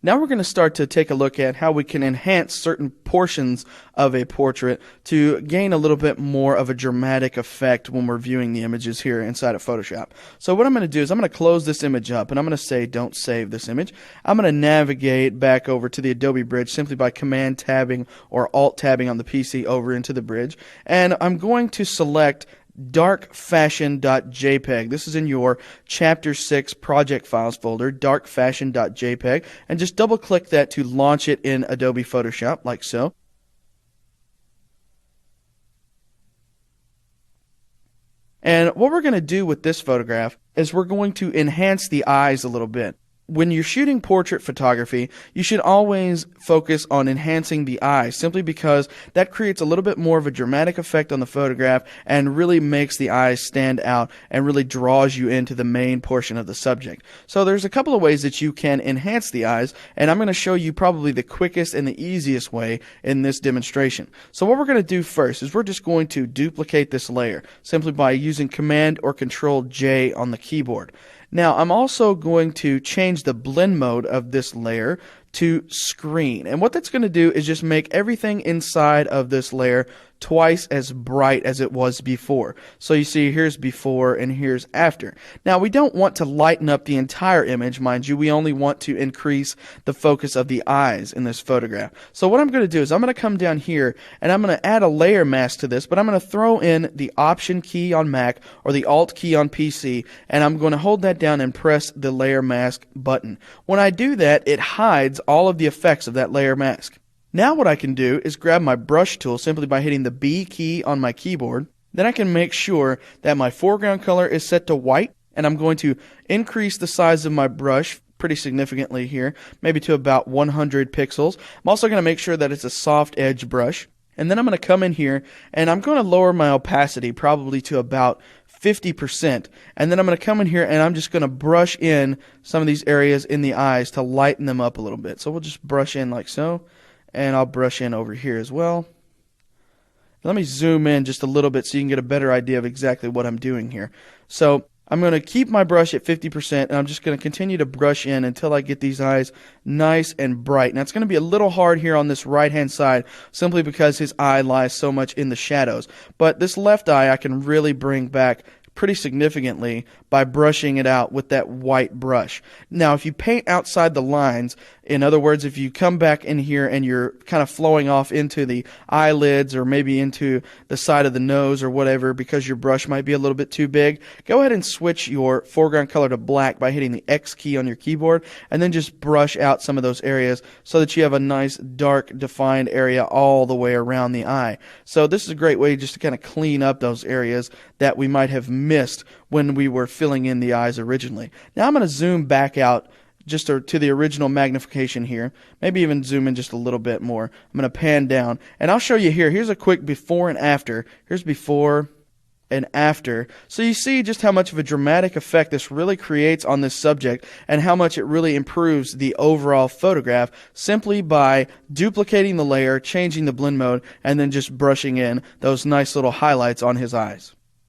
Now we're going to start to take a look at how we can enhance certain portions of a portrait to gain a little bit more of a dramatic effect when we're viewing the images here inside of Photoshop. So what I'm going to do is I'm going to close this image up and I'm going to say don't save this image. I'm going to navigate back over to the Adobe Bridge simply by Command tabbing or Alt tabbing on the PC over into the bridge, and I'm going to select darkfashion.jpg. This is in your Chapter 6 project files folder, darkfashion.jpg, and just double click that to launch it in Adobe Photoshop like so. And what we're going to do with this photograph is we're going to enhance the eyes a little bit. When you're shooting portrait photography, you should always focus on enhancing the eyes, simply because that creates a little bit more of a dramatic effect on the photograph and really makes the eyes stand out and really draws you into the main portion of the subject. So there's a couple of ways that you can enhance the eyes, and I'm going to show you probably the quickest and the easiest way in this demonstration. So what we're going to do first is we're just going to duplicate this layer simply by using Command or Control J on the keyboard. Now I'm also going to change the blend mode of this layer to screen, and what that's going to do is just make everything inside of this layer twice as bright as it was before. So you see here's before and here's after. Now we don't want to lighten up the entire image, mind you. We only want to increase the focus of the eyes in this photograph. So what I'm going to do is I'm going to come down here and I'm going to add a layer mask to this, but I'm going to throw in the Option key on Mac or the Alt key on PC, and I'm going to hold that down and press the layer mask button. When I do that, it hides all of the effects of that layer mask. Now what I can do is grab my brush tool simply by hitting the B key on my keyboard. Then I can make sure that my foreground color is set to white, and I'm going to increase the size of my brush pretty significantly here, maybe to about 100 pixels. I'm also going to make sure that it's a soft edge brush. And then I'm going to come in here and I'm going to lower my opacity probably to about 50%. And then I'm going to come in here and I'm just going to brush in some of these areas in the eyes to lighten them up a little bit. So we'll just brush in like so. And I'll brush in over here as well. Let me zoom in just a little bit so you can get a better idea of exactly what I'm doing here. So I'm going to keep my brush at 50%, and I'm just going to continue to brush in until I get these eyes nice and bright. Now it's going to be a little hard here on this right hand side simply because his eye lies so much in the shadows. But this left eye I can really bring back pretty significantly by brushing it out with that white brush. Now if you paint outside the lines, in other words, if you come back in here and you're kind of flowing off into the eyelids or maybe into the side of the nose or whatever because your brush might be a little bit too big, go ahead and switch your foreground color to black by hitting the X key on your keyboard, and then just brush out some of those areas so that you have a nice dark defined area all the way around the eye. So this is a great way just to kind of clean up those areas that we might have missed when we were filling in the eyes originally. Now I'm going to zoom back out just to the original magnification here, maybe even zoom in just a little bit more. I'm going to pan down and I'll show you here. Here's a quick before and after. Here's before and after. So you see just how much of a dramatic effect this really creates on this subject and how much it really improves the overall photograph simply by duplicating the layer, changing the blend mode, and then just brushing in those nice little highlights on his eyes.